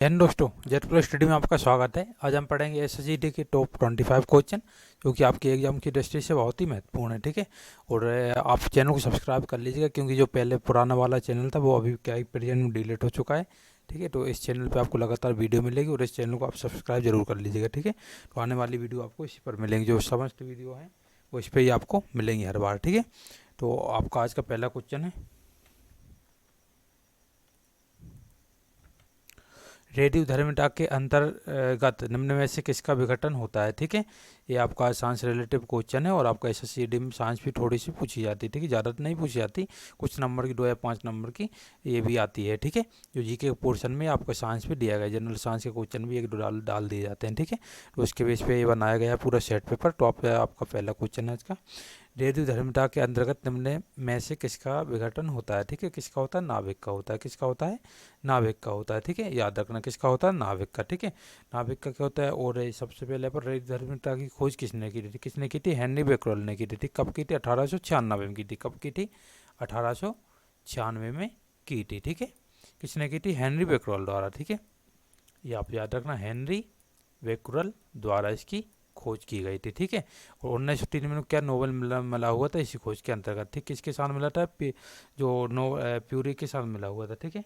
जैन दोस्तों, jet pro study में आपका स्वागत है। आज हम पढ़ेंगे एसएससीटी के टॉप 25 क्वेश्चन जो कि आपके एग्जाम की दृष्टि से बहुत ही महत्वपूर्ण है। ठीक है, और आप चैनल को सब्सक्राइब कर लीजिएगा क्योंकि जो पहले पुराना वाला चैनल था वो अभी क्या प्रेजेंट में डिलीट हो चुका है। ठीक है, तो इस चैनल पे आपको लगातार वीडियो मिलेगी और इस चैनल को आप सब्सक्राइब जरूर कर लीजिएगा। ठीक है, तो आने वाली वीडियो आपको इसी पर मिलेंगी, जो समस्त वीडियो हैं वो इस पर ही आपको मिलेंगी हर बार। ठीक है, तो आपका आज का पहला क्वेश्चन है, रेडियो धर्मिता के अंतर्गत निम्न में से किसका विघटन होता है। ठीक है, ये आपका साइंस रिलेटिव क्वेश्चन है और आपका एसएससीडी में साइंस भी थोड़ी सी पूछी जाती है। ठीक है, ज़्यादा नहीं पूछी जाती, कुछ नंबर की 2 या 5 नंबर की ये भी आती है। ठीक है, जो जीके के पोर्शन में आपका साइंस भी दिया गया है, जनरल साइंस के क्वेश्चन भी 1-2 डाल दिए जाते हैं। ठीक है, तो उसके बेस पे ये बनाया गया है पूरा सेट पेपर। तो आपका पहला क्वेश्चन है इसका, रेडियो धर्मिता के अंतर्गत निम्न में से किसका विघटन होता है। ठीक है, किसका होता है, नाभिक का होता है। किसका होता है, नाभिक का होता है। ठीक है, याद रखना किसका होता है, नाभिक का। ठीक है, नाभिक का क्या होता है। और सबसे पहले पर रेडियो धर्मिता की खोज किसने की थी, किसने की थी, हेनरी बेक्रेल ने की थी। कब की थी, 1896 में की थी। कब की थी, 1896 में की थी। ठीक है, किसने की थी, हेनरी बेक्रेल द्वारा। ठीक है, ये आप याद रखना, हेनरी बेक्रेल द्वारा इसकी खोज की गई थी। ठीक है, और 1903 में क्या नोबेल मिला हुआ था इसी खोज के अंतर्गत। ठीक, किसके साथ मिला था, प्यूरी के साथ मिला हुआ था। ठीक है,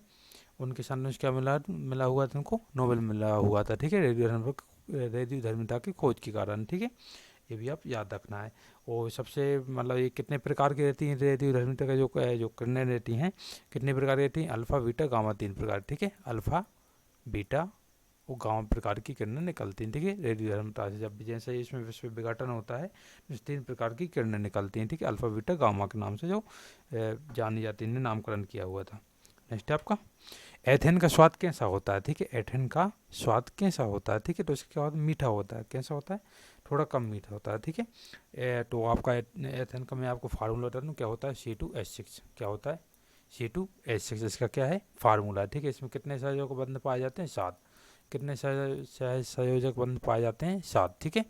उनके साथ में क्या मिला हुआ था, उनको नोबेल मिला हुआ था। ठीक है, रेडियो धर्मिता की खोज के कारण। ठीक है, ये भी आप याद रखना है। और सबसे ये कितने प्रकार की रहती हैं रेडियो धर्मिता का जो किरणें रहती हैं, कितने प्रकार की रहती हैं, अल्फा बीटा गामा, 3 प्रकार। ठीक है, अल्फा बीटा वो गांव प्रकार की किरणें निकलती हैं। ठीक है, रेडियो धर्मिता से जब भी जैसे इसमें विश्व विघटन होता है तो 3 प्रकार की किरणें निकलती हैं। ठीक है, अल्फा बीटा गामा के नाम से जो जानी जाती है, नामकरण किया हुआ था। नेक्स्ट है आपका, एथेन का स्वाद कैसा होता है। ठीक है, एथेन का स्वाद कैसा होता है। ठीक है, तो इसके बाद मीठा होता है। कैसा होता है, थोड़ा कम मीठा होता है। ठीक है, तो आपका एथेन का मैं आपको फार्मूला बता दूँ, क्या होता है, C2H6। क्या होता है, C2H6, इसका क्या है, फार्मूला। ठीक है, इसमें कितने संयोजक बंध पाए जाते हैं, 7। कितने संयोजक बंध पाए जाते हैं, 7। ठीक है,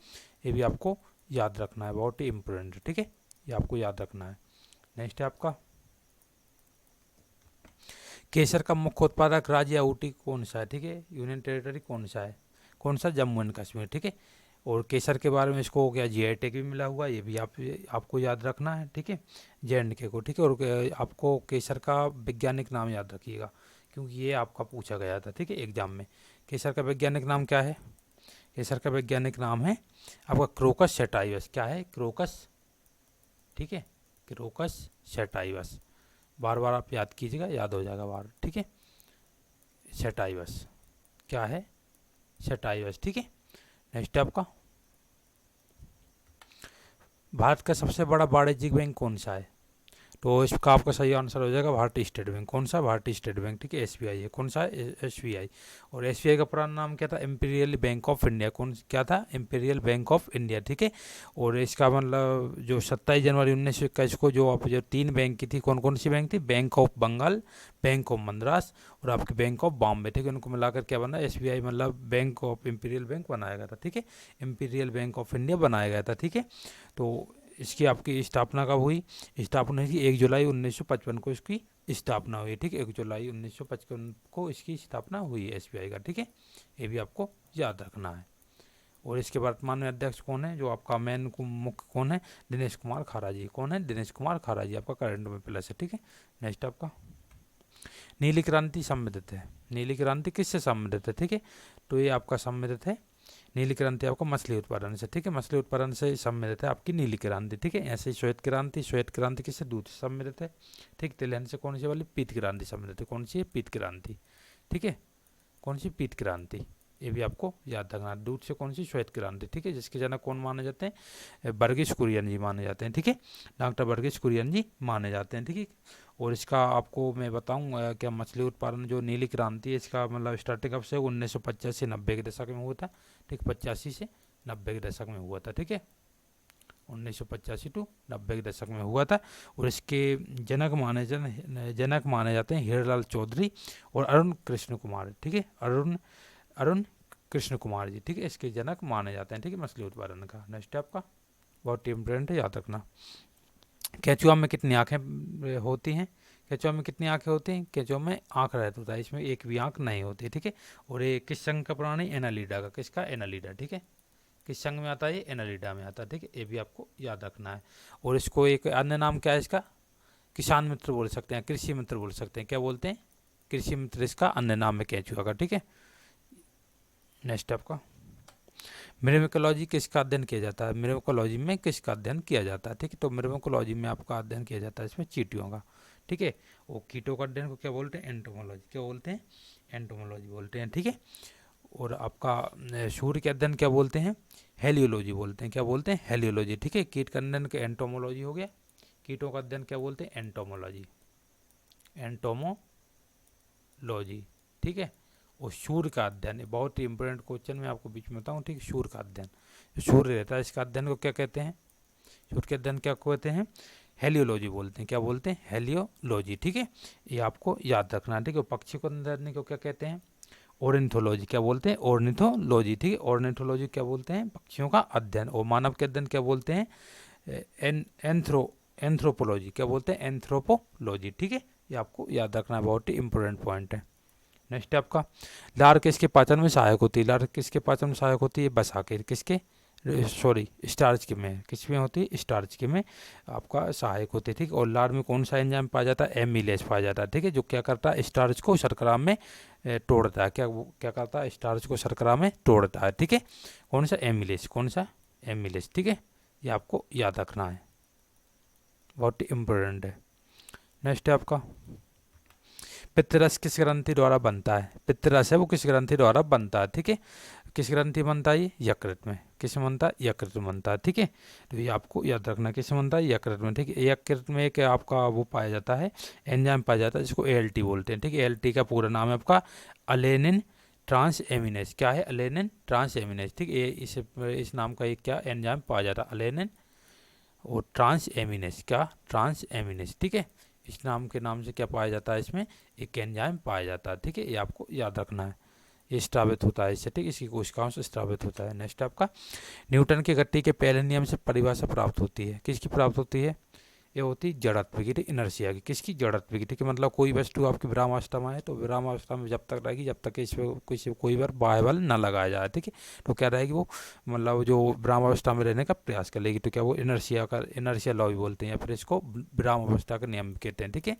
ये भी आपको याद रखना है, बहुत ही इंपॉर्टेंट है। ठीक है, ये आपको याद रखना है। नेक्स्ट है आपका, केसर का मुख्य उत्पादक राज्य या ऊटी कौन सा है। ठीक है, यूनियन टेरिटरी कौन सा है, कौन सा, जम्मू एंड कश्मीर। ठीक है, और केसर के बारे में इसको क्या जीआई टैग भी मिला हुआ है, ये भी आपको याद रखना है। ठीक है, JNK को। ठीक है, और आपको केसर का वैज्ञानिक नाम याद रखिएगा क्योंकि ये आपका पूछा गया था। ठीक है, एग्जाम में, केसर का वैज्ञानिक नाम क्या है, केसर का वैज्ञानिक नाम है आपका क्रोकस सेटाइवस। क्या है, क्रोकस। ठीक है, क्रोकस सेटाइवस, बार बार आप याद कीजिएगा, याद हो जाएगा बार। ठीक है, सेटाइवस, क्या है, सेटाइवस। ठीक है, नेक्स्ट आपका, भारत का सबसे बड़ा वाणिज्यिक बैंक कौन सा है। तो इसका आपका सही आंसर हो जाएगा भारतीय स्टेट बैंक। कौन सा, भारतीय स्टेट बैंक। ठीक है, SBI है। कौन सा है, SBI। और SBI का पुराना नाम क्या था, इंपीरियल बैंक ऑफ इंडिया। कौन क्या था, इंपीरियल बैंक ऑफ इंडिया। ठीक है, और इसका जो 27 जनवरी 1921 को जो 3 बैंक की थी, कौन कौन सी बैंक थी, Bank of Bengal, Bank of Madras और आपके बैंक ऑफ बॉम्बे। ठीक है, उनको मिलाकर क्या बना, SBI bank of imperial bank बनाया गया था। ठीक है, इंपीरियल बैंक ऑफ इंडिया बनाया गया था। ठीक है, तो इसकी आपकी स्थापना कब हुई, स्थापना की 1 जुलाई 1955 को इसकी स्थापना हुई। ठीक है, 1 जुलाई 1955 को इसकी स्थापना हुई SBI का। ठीक है, ये भी आपको याद रखना है। और इसके वर्तमान में अध्यक्ष कौन है, जो आपका मुख्य कौन है, दिनेश कुमार खारा जी। कौन है, दिनेश कुमार खारा जी, आपका करंट में प्लस है। ठीक है, नेक्स्ट आपका, नीली क्रांति संबंधित है। नीली क्रांति किससे संबंधित है। ठीक है, तो ये आपका संबंधित है, नीली क्रांति आपको मछली उत्पादन से। ठीक है, मछली उत्पादन से संबंधित है आपकी नीली क्रांति। ठीक है, ऐसे ही श्वेत क्रांति, श्वेत क्रांति किससे, दूध से संबंधित है। ठीक, तिलहन से कौन सी वाली, पीत क्रांति संबंधित है। कौन सी है, पीत क्रांति। ठीक है, कौन सी, पीत क्रांति, ये भी आपको याद रखना। दूध से कौन सी, श्वेत क्रांति। ठीक है, जिसके जनक कौन माने जाते हैं, वर्गीस कुरियन जी माने जाते हैं। ठीक है, डॉक्टर वर्गीस कुरियन जी माने जाते हैं। ठीक है, और इसका आपको मैं बताऊं क्या, मछली उत्पादन जो नीली क्रांति है, इसका स्टार्टिंग कब से, 1950 से 90 के दशक में हुआ था। ठीक, 85 से 90 के दशक में हुआ था। ठीक है, 1985 टू 90 के दशक में हुआ था। और इसके जनक माने जाते हैं हीरालाल चौधरी और अरुण कृष्ण कुमार। ठीक है, अरुण कृष्ण कुमार जी। ठीक है, इसके जनक माने जाते हैं। ठीक है, मछली उत्पादन का। नेक्स्ट आपका, बहुत इंपॉर्टेंट है, याद रखना, केचुआ में कितनी आंखें होती हैं। केंचुआ में कितनी आंखें होती हैं? केंचुआ में आंख रहता होता है, इसमें एक भी आंख नहीं होती, ठीक है। और ये किस संघ का प्राणी? एनालिडा का। किसका? एनालिडा, ठीक है। किस संघ में आता है? ये एनालिडा में आता है, ठीक है। ये भी आपको याद रखना है। और इसको एक अन्य नाम क्या है इसका? किसान मित्र बोल सकते हैं, कृषि मित्र बोल सकते हैं। क्या बोलते हैं? कृषि मित्र इसका अन्य नाम है केंचुआ का, ठीक है। नेक्स्ट आपका मिर्मिकोलॉजी किसका अध्ययन किया जाता है? मिर्मिकोलॉजी में किसका अध्ययन किया जाता है, ठीक है। तो मिर्मिकोलॉजी में आपका अध्ययन किया जाता है इसमें चींटियों का, ठीक है। वो कीटों का अध्ययन को क्या बोलते हैं? एंटोमोलॉजी। क्या बोलते हैं? एंटोमोलॉजी बोलते हैं, ठीक है। और आपका सूर्य के अध्ययन क्या बोलते हैं? हेलियोलॉजी बोलते हैं। क्या बोलते हैं? हेलियोलॉजी, ठीक है। कीट का अध्ययन का एंटोमोलॉजी हो गया। कीटों का अध्ययन क्या बोलते हैं? एंटोमोलॉजी, एंटोमोलॉजी, ठीक है। और सूर्य का अध्ययन बहुत ही इंपॉर्टेंट क्वेश्चन मैं आपको बीच में बताऊँ, ठीक है। सूर्य का अध्ययन, जो सूर्य रहता है इसका अध्ययन को क्या कहते हैं? सूर्य के अध्ययन क्या कहते हैं? हेलियोलॉजी बोलते हैं। क्या बोलते हैं? हेलियोलॉजी, ठीक है। ये आपको याद रखना है, ठीक है। पक्षी को अध्ययन को क्या कहते हैं? ऑर्निथोलॉजी। क्या बोलते हैं? ऑर्निथोलॉजी, ठीक है। ऑर्निथोलॉजी क्या बोलते हैं? पक्षियों का अध्ययन। और मानव के अध्ययन क्या बोलते हैं? एंथ्रोपोलॉजी। क्या बोलते हैं? एंथ्रोपोलॉजी, ठीक है। ये आपको याद रखना है, बहुत ही इंपॉर्टेंट पॉइंट है। नेक्स्ट है आपका लार किसके पाचन में सहायक होती है? लार किसके पाचन में सहायक होती है? बसा के। किसके? सॉरी, स्टार्च के में। किस में होती है? स्टार्च के में आपका सहायक होती है, ठीक। और लार में कौन सा एंजाइम पाया जाता है? एमिलेज पाया जाता है, ठीक है। जो क्या करता है? स्टार्च को शर्करा में तोड़ता है। क्या करता है? स्टार्च को शर्करा में तोड़ता है, ठीक है। कौन सा? एमिलेज। कौन सा? एमिलेज, ठीक है। ये आपको याद रखना है, बहुत ही इम्पोर्टेंट है। नेक्स्ट है आपका पित्तरस किस ग्रंथि द्वारा बनता है? पित्तरस है वो किस ग्रंथि द्वारा बनता है, ठीक है। किस ग्रंथि बनता है? यकृत में। किस में बनता है? यकृत में बनता है, ठीक है। तो ये आपको याद रखना, किस में बनता है? यकृत में, ठीक है। यकृत में एक आपका वो पाया जाता है, एंजाइम पाया जाता है जिसको एएलटी बोलते हैं, ठीक है। एएलटी का पूरा नाम है आपका अलेनिन ट्रांस एमिनेज। क्या है? अलेनिन ट्रांस एमिनेज, ठीक है। ये इस नाम का एक क्या एंजाइम पाया जाता है? अलेनिन और ट्रांस एमिनेज। क्या? ट्रांस एमिनेज, ठीक है। इस नाम के नाम से क्या पाया जाता है? इसमें एक एंजाइम पाया जाता है, ठीक है। ये आपको याद रखना है। ये स्रावित होता है इससे, ठीक है। इसकी कोशिकाओं से स्रावित होता है। नेक्स्ट आपका न्यूटन की गति के पहले नियम से परिभाषा प्राप्त होती है। किसकी प्राप्त होती है? ये होती है जड़त्व की, इनर्शिया की। किसकी? जड़त्व की, ठीक है। मतलब कोई वस्तु आपकी विरामावस्था में है तो विरामावस्था में जब तक रहेगी जब तक इसमें कोई बार बाह्य बल न लगाया जाए, ठीक है। तो क्या रहेगी वो? मतलब जो विरामावस्था में रहने का प्रयास करेगी, तो क्या वो इनर्शिया लॉ भी बोलते हैं, या फिर इसको विरामावस्था का नियम कहते हैं, ठीक है।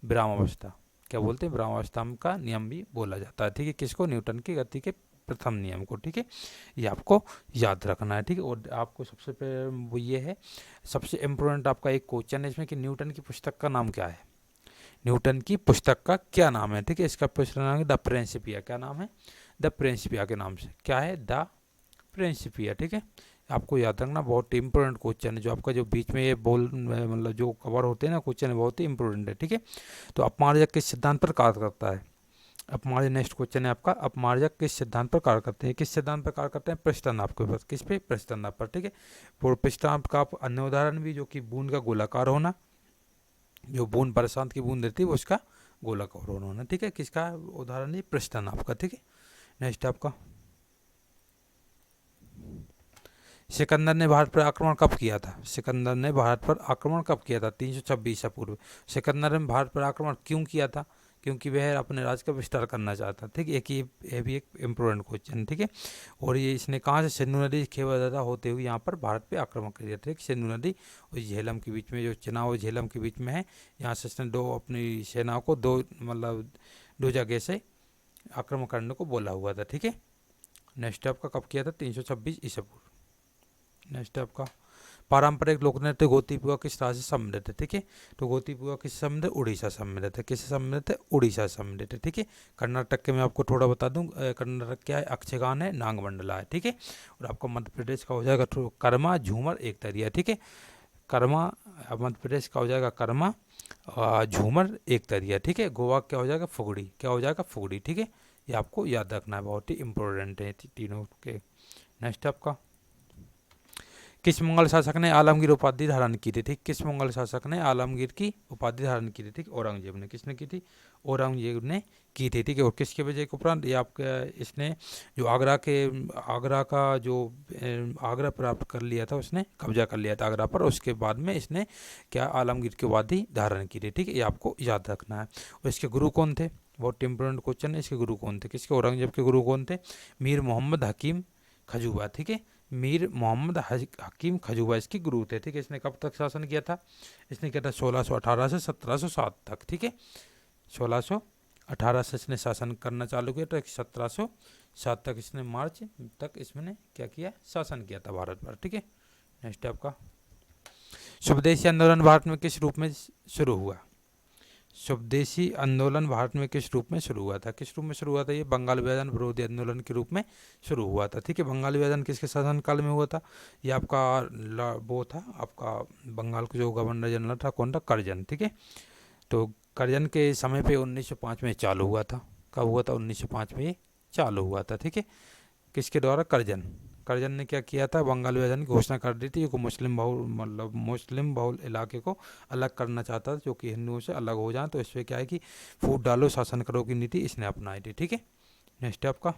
विरामावस्था क्या बोलते हैं? विरामावस्था का नियम भी बोला जाता है, ठीक है। किसको? न्यूटन की गति के प्रथम नियम को, ठीक है। ये आपको याद रखना है, ठीक है। और आपको सबसे पहले वो ये है, सबसे इम्पोर्टेंट आपका एक क्वेश्चन है इसमें कि न्यूटन की पुस्तक का नाम क्या है? न्यूटन की पुस्तक का क्या नाम है, ठीक है। इसका पुस्तक नाम है द प्रिंसिपिया। क्या नाम है? द प्रिंसिपिया के नाम से। क्या है? द प्रिंसिपिया, ठीक है। आपको याद रखना, बहुत इंपॉर्टेंट क्वेश्चन है। जो आपका जो बीच में ये मतलब जो कवर होते हैं ना क्वेश्चन है, बहुत ही इंपॉर्टेंट है, ठीक है। तो अपमार्जक किस सिद्धांत पर कार्य करता है? अपमार्जक नेक्स्ट क्वेश्चन है आपका, अपमार्जक किस सिद्धांत पर कार्य करते हैं? किस सिद्धांत पर कार्य करते हैं? पृष्ठनाभ के ऊपर। किस पे? पृष्ठनाभ पर, ठीक है। और पृष्ठनाभ का अन्य उदाहरण भी, जो कि बूंद का गोलाकार होना, जो बूंद बरसात की बूंद रहती है वो उसका गोलाकार होना, ठीक है। किसका उदाहरण है? पृष्ठनाभ का, ठीक है। नेक्स्ट आपका सिकंदर ने भारत पर आक्रमण कब किया था? सिकंदर ने भारत पर आक्रमण कब किया था? 326 ईसा पूर्व। सिकंदर ने भारत पर आक्रमण क्यों किया था? क्योंकि वह अपने राज्य का विस्तार करना चाहता, ठीक है। ये भी एक इम्पोर्टेंट क्वेश्चन, ठीक है। और ये इसने कहाँ से? सिंधु नदी खेवरदादा होते हुए यहाँ पर भारत पे आक्रमण कर दिया, ठीक। सिंधु नदी और झेलम के बीच में, जो चुनाव और झेलम के बीच में है, यहाँ से इसने दो अपनी सेनाओं को दो जगह से आक्रमण करने को बोला हुआ था, ठीक है। नेक्स्ट आपका कब किया था? 326 ईसा पूर्व। नेक्स्ट आपका पारंपरिक लोक नृत्य गोतीपुआ किस राज्य से सम्मिलित है, ठीक है। तो गोतीपुआ किस सम्मिलित? उड़ीसा सम्मिलित है। किससे सम्मिलित है? उड़ीसा सम्मिलित है, ठीक है। कर्नाटक के मैं आपको थोड़ा बता दूं, कर्नाटक क्या है? अक्षगान है, नागमंडला है, ठीक है। और आपका मध्य प्रदेश का हो जाएगा कर्मा, झूमर, एक तरिया, ठीक है। कर्मा मध्य प्रदेश का हो जाएगा कर्मा, झूमर, एक तरिया, ठीक है। गोवा क्या हो जाएगा? फुगड़ी। क्या हो जाएगा? फुगड़ी, ठीक है। ये आपको याद रखना है, बहुत ही इंपॉर्टेंट है तीनों के। नेक्स्ट आपका किस मुगल शासक ने आलमगीर उपाधि धारण की थी, ठीक। किस मुगल शासक ने आलमगीर की उपाधि धारण की थी, ठीक। औरंगजेब ने। किसने की थी? औरंगजेब ने की थी, ठीक है। और किसके विजय के उपरांत, ये आपका इसने जो आगरा का जो आगरा प्राप्त कर लिया था, उसने कब्जा कर लिया था आगरा पर। उसके बाद में इसने क्या आलमगीर की उपाधि धारण की थी, ठीक है। ये आपको याद रखना है। और इसके गुरु कौन थे, बहुत इंपॉर्टेंट क्वेश्चन है, इसके गुरु कौन थे, किसके, औरंगजेब के गुरु कौन थे, मीर मोहम्मद हकीम खजूबा, ठीक है। मीर मोहम्मद हकीम खजूबा इसके गुरु थे, ठीक है। इसने कब तक शासन किया था, इसने किया था 1618 से 1707 तक, ठीक है। 1618 से इसने शासन करना चालू किया, तो 1707 तक इसने मार्च तक इसमें क्या किया, शासन किया था भारत पर, ठीक है। नेक्स्ट आपका, स्वदेशी आंदोलन भारत में किस रूप में शुरू हुआ, स्वदेशी आंदोलन भारत में किस रूप में शुरू हुआ था, किस रूप में शुरू हुआ था, ये बंगाल विभाजन विरोधी आंदोलन के रूप में शुरू हुआ था, ठीक है। बंगाल विभाजन किसके शासनकाल में हुआ था, ये आपका वो था आपका बंगाल का जो गवर्नर जनरल था, कौन था, करजन, ठीक है। तो करजन के समय पे 1905 में चालू हुआ था, कब हुआ था, 1905 में ये चालू हुआ था, ठीक है। किसके द्वारा, करजन ने क्या किया था, बंगाल विभाजन की घोषणा कर दी थी, को मुस्लिम बहुल मतलब मुस्लिम बहुल इलाके को अलग करना चाहता था, जो कि हिंदुओं से अलग हो जाए। तो इस पर क्या है कि फूट डालो शासन करो की नीति इसने अपनाई थी, ठीक है। नेक्स्ट आपका,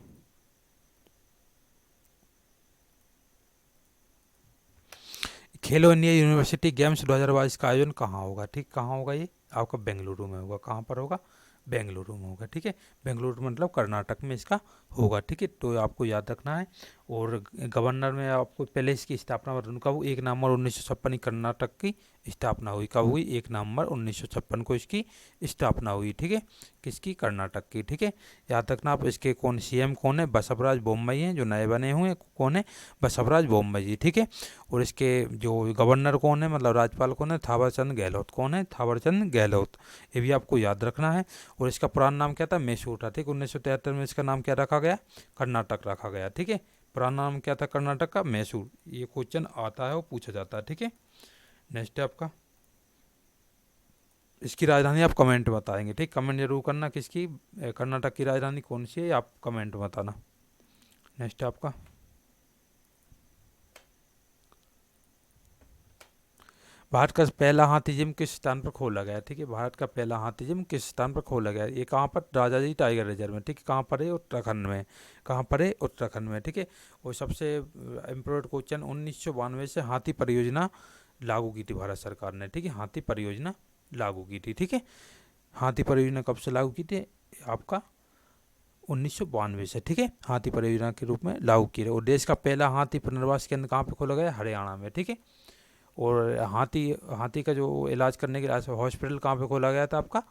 खेलो इंडिया यूनिवर्सिटी गेम्स 2022 का आयोजन कहाँ होगा, ठीक, कहाँ होगा, ये आपका बेंगलुरु में होगा, कहाँ पर होगा, बेंगलुरु में होगा, ठीक है। बेंगलुरु मतलब कर्नाटक में इसका होगा, ठीक है। तो आपको याद रखना है। और गवर्नर में आपको पहले इसकी स्थापना कब, 1 नवंबर 1956 कर्नाटक की स्थापना हुई, कब हुई, 1 नवंबर 1956 को इसकी स्थापना हुई, ठीक है। किसकी, कर्नाटक की, ठीक है। याद रखना आप। इसके कौन सीएम कौन है, बसवराज बोम्मई हैं, जो नए बने हुए हैं, कौन है, बसवराज बोम्मई जी, ठीक है। और इसके जो गवर्नर कौन है, मतलब राज्यपाल कौन है, थावरचंद गहलोत, कौन है, थावरचंद गहलोत, ये भी आपको याद रखना है। और इसका पुराना नाम क्या था, मैसूर था, ठीक। 1973 में इसका नाम क्या रखा गया, कर्नाटक रखा गया, ठीक है। पुराना नाम क्या था कर्नाटक का, मैसूर। ये क्वेश्चन आता है और पूछा जाता है, ठीक है। नेक्स्ट है आपका, इसकी राजधानी आप कमेंट बताएंगे, ठीक, कमेंट जरूर करना, किसकी, कर्नाटक की राजधानी कौन सी है, आप कमेंट बताना। नेक्स्ट है आपका, भारत का पहला हाथी जिम किस स्थान पर खोला गया, ठीक है। भारत का पहला हाथी जिम किस स्थान पर खोला गया, ये कहाँ पर, राजाजी टाइगर रिजर्व में, ठीक है। कहाँ पर है, उत्तराखंड में, कहाँ पर है, उत्तराखंड में, ठीक है। और सबसे इम्पोर्टेंट क्वेश्चन, 1992 से हाथी परियोजना लागू की थी भारत सरकार ने, ठीक है। हाथी परियोजना लागू की थी, ठीक है। हाथी परियोजना कब से लागू की थी, आपका 1992 से, ठीक है। हाथी परियोजना के रूप में लागू की। और देश का पहला हाथी पुनर्वास केंद्र कहाँ पे खोला गया, हरियाणा में, ठीक है। और हाथी हाथी का जो इलाज करने के लिए हॉस्पिटल कहाँ पे खोला गया था, आपका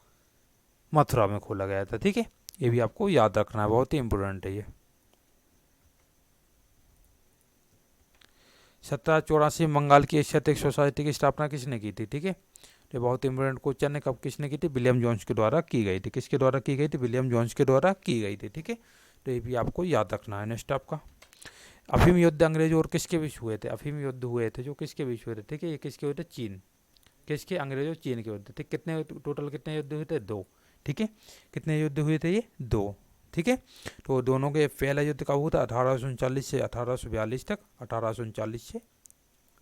मथुरा में खोला गया था, ठीक है। ये भी आपको याद रखना है, बहुत ही इंपॉर्टेंट है ये। 1784 में बंगाल की एशियाटिक सोसाइटी की स्थापना किसने की थी, ठीक है। ये बहुत इंपॉर्टेंट क्वेश्चन है, कब किसने की थी, विलियम जोन्स के द्वारा की गई थी, किसके द्वारा की गई थी, विलियम जोन्स के द्वारा की गई थी, ठीक है। तो ये भी आपको याद रखना है। नेक्स्ट आपका, अफीम युद्ध अंग्रेजों और किसके बीच हुए थे, अफीम युद्ध हुए थे जो किसके बीच हुए थे, ठीक है। ये किसके हुए थे, चीन, किसके, अंग्रेजों चीन के युद्ध थे। कितने टोटल कितने युद्ध हुए थे, 2, ठीक है। कितने युद्ध हुए थे, ये 2, ठीक है। तो दोनों के पहला युद्ध कब हुआ था, 1839 से 1842 तक, 1839 से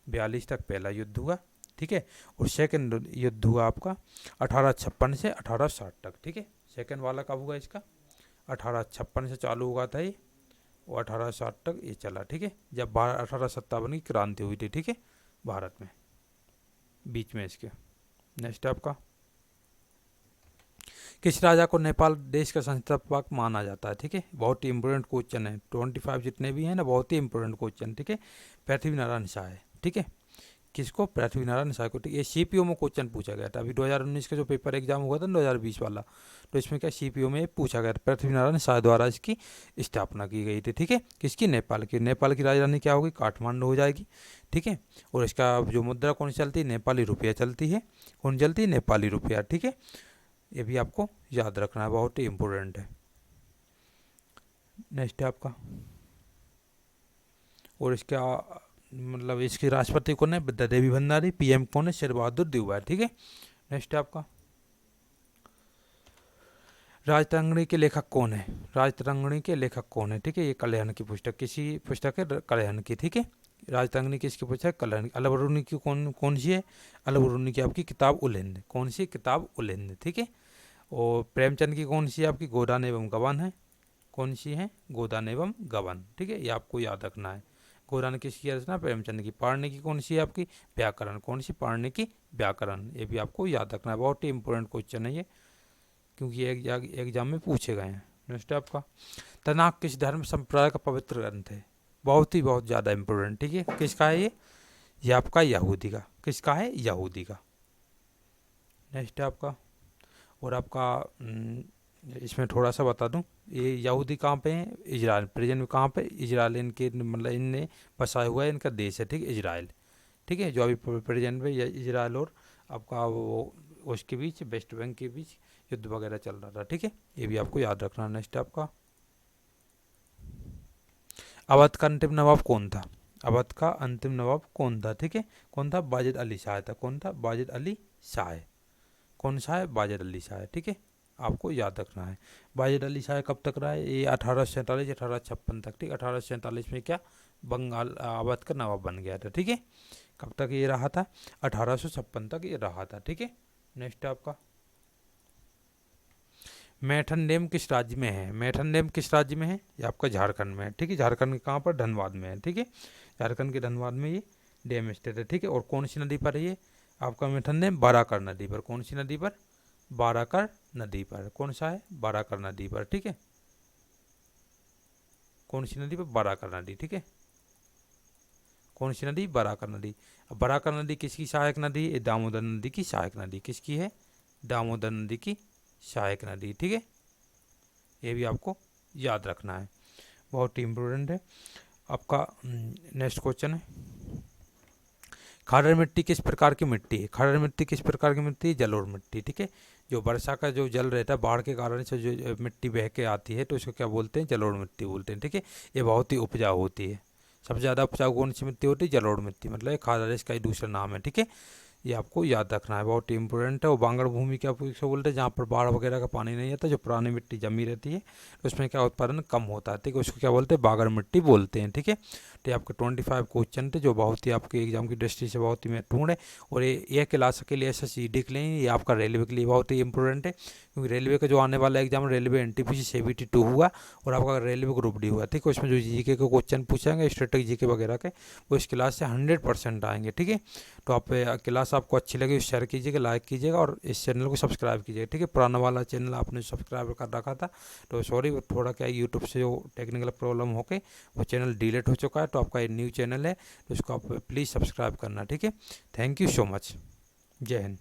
42 तक पहला युद्ध हुआ, ठीक है। और सेकंड युद्ध हुआ आपका 1856 से 1860 तक, ठीक है। सेकंड वाला कब हुआ इसका, 1856 से चालू हुआ था ये, और 1860 तक ये चला, ठीक है। जब 1857 की क्रांति हुई थी, ठीक है, भारत में बीच में इसके। नेक्स्ट आपका, किस राजा को नेपाल देश का संस्थापक माना जाता है, ठीक है। बहुत ही इंपॉर्टेंट क्वेश्चन है, 25 जितने भी हैं ना, बहुत ही इंपॉर्टेंट क्वेश्चन, ठीक है। पृथ्वी नारायण शाह है, ठीक है। किसको, पृथ्वी नारायण शाह को, ठीक है। सीपीओ में क्वेश्चन पूछा गया था, अभी 2019 का जो पेपर एग्जाम हुआ था ना 2020 वाला, तो इसमें क्या सीपीओ में पूछा गया था, पृथ्वी नारायण शाह द्वारा इसकी स्थापना की गई थी, ठीक है। किसकी, नेपाल की। नेपाल की राजधानी क्या होगी, काठमांडू हो जाएगी, ठीक है। और इसका जो मुद्रा कौन सी चलती है, नेपाली रुपया चलती है, कौन चलती है, नेपाली रुपया, ठीक है। ये भी आपको याद रखना है, बहुत ही इंपॉर्टेंट है। नेक्स्ट है आपका, और इसका मतलब इसके राष्ट्रपति कौन है, विद्या देवी भंडारी, पीएम कौन है, शेर बहादुर देवबा, ठीक है। नेक्स्ट है आपका, राजतरंगिणी के लेखक कौन है, राजतरंगिणी के लेखक कौन है, ठीक है। ये कल्याण की पुस्तक, किसी पुस्तक है, कल्याण की, ठीक है। राजतरंगिणी किसकी पुस्तक है, कल्याण। अलबरूनी की कौन कौन सी है, अलबरूनी की आपकी किताब उल हिंद, कौन सी किताब, उल हिंद, ठीक है। और प्रेमचंद की कौन सी है आपकी, गोदान एवं गबन है। कौन सी है, गोदान एवं गबन, ठीक है, ये आपको याद रखना है। गोदान किसकी रचना, प्रेमचंद की। पढ़ने की कौन सी है आपकी, व्याकरण। कौन सी, पढ़ने की व्याकरण, ये भी आपको याद रखना है, बहुत ही इंपॉर्टेंट क्वेश्चन है ये, क्योंकि ये एग्जाम में पूछे गए हैं। नेक्स्ट आपका, तनाक किस धर्म संप्रदाय का पवित्र ग्रंथ है, बहुत ही बहुत ज़्यादा इंपॉर्टेंट, ठीक है, किसका है ये आपका यहूदी का। किसका है, यहूदी का। नेक्स्ट है आपका, और आपका इसमें थोड़ा सा बता दूं, ये यहूदी कहाँ पे हैं, इजराइल, प्रेजेंट में कहाँ पे, इजराइल इनके मतलब इनने बसाया हुआ है, इनका देश है, ठीक है, इजराइल, ठीक है, जो अभी प्रेजेंट में इजराइल और आपका वो उसके बीच, वेस्ट बैंक के बीच युद्ध वगैरह चल रहा था, ठीक है, ये भी आपको याद रखना। नेक्स्ट आपका, अवध का अंतिम नवाब कौन था, अवध का अंतिम नवाब कौन था, ठीक है, कौन था, वाजिद अली शाह था। कौन था, वाजिद अली शाह। कौन सा है, वाजिद अली शाह, ठीक है, आपको याद रखना है। वाजिद अली शाह कब तक रहा है, ये 1847 1856 तक, ठीक, 1847 में क्या बंगाल अवध का नवाब बन गया था, ठीक है। कब तक ये रहा था, 1856 तक ये रहा था, ठीक है। नेक्स्ट आपका, मैथन डैम किस राज्य में है, मैथन डैम किस राज्य में है, ये आपका झारखंड में है, ठीक है, झारखंड के कहाँ पर, धनबाद में है, ठीक है, झारखंड के धनबाद में ये डैम स्थित है, ठीक है। और कौन सी नदी पर है ये आपका मैथन डैम, बाराकर नदी पर। कौन सी नदी पर, बाराकर नदी पर। कौन सा है, बाराकर नदी पर, ठीक है, कौन सी नदी पर, बाराकर नदी, ठीक है, कौन सी नदी, बाराकर नदी। अब बाराकर नदी किसकी सहायक नदी है, दामोदर नदी की सहायक नदी। किसकी है, दामोदर नदी की सहायक नदी, ठीक है, ये भी आपको याद रखना है, बहुत ही इम्पोर्टेंट है। आपका नेक्स्ट क्वेश्चन है, खादर मिट्टी किस प्रकार की मिट्टी है, खादर मिट्टी किस प्रकार की मिट्टी है, जलोढ़ मिट्टी, ठीक है, जो वर्षा का जो जल रहता है बाढ़ के कारण से जो मिट्टी बह के आती है तो इसको क्या बोलते हैं, जलोढ़ मिट्टी बोलते हैं, ठीक है, ये बहुत ही उपजाऊ होती है। सबसे ज़्यादा उपजाऊ कौन सी मिट्टी होती है, जलोढ़ मिट्टी, मतलब ये खादर इसका ही दूसरा नाम है, ठीक है, ये आपको याद रखना है, बहुत ही इंपॉर्टेंट है। और बांगड़ भूमि क्या इसको बोलते हैं, जहाँ पर बाढ़ वगैरह का पानी नहीं आता, जो पुरानी मिट्टी जमी रहती है तो उसमें क्या उत्पादन कम होता है, ठीक है, उसको क्या बोलते हैं, बांगड़ मिट्टी बोलते हैं, ठीक है। तो ये आपके 25 क्वेश्चन थे जो बहुत ही आपके एग्जाम की दृष्टि से बहुत ही महत्वपूर्ण है। और ये क्लास के लिए SSCD के लिए, ये आपका रेलवे के लिए बहुत ही इंपॉर्टेंट है, क्योंकि रेलवे का जो आने वाला एग्जाम रेलवे NTPC CBT 2 हुआ और आपका रेलवे ग्रुप D हुआ, ठीक है, उसमें जो GK के क्वेश्चन पूछेंगे स्ट्रेटेजिक GK वगैरह के, वो इस क्लास से 100% आएंगे, ठीक है। तो आप क्लास आपको अच्छी लगी शेयर कीजिएगा, लाइक कीजिएगा और इस चैनल को सब्सक्राइब कीजिएगा, ठीक है। पुराना वाला चैनल आपने सब्सक्राइब कर रखा था तो सॉरी, वो थोड़ा क्या यूट्यूब से जो टेक्निकल प्रॉब्लम होके वो चैनल डिलीट हो चुका है, तो आपका ये न्यू चैनल है तो इसको आप प्लीज़ सब्सक्राइब करना, ठीक है। थैंक यू सो मच, जय हिंद।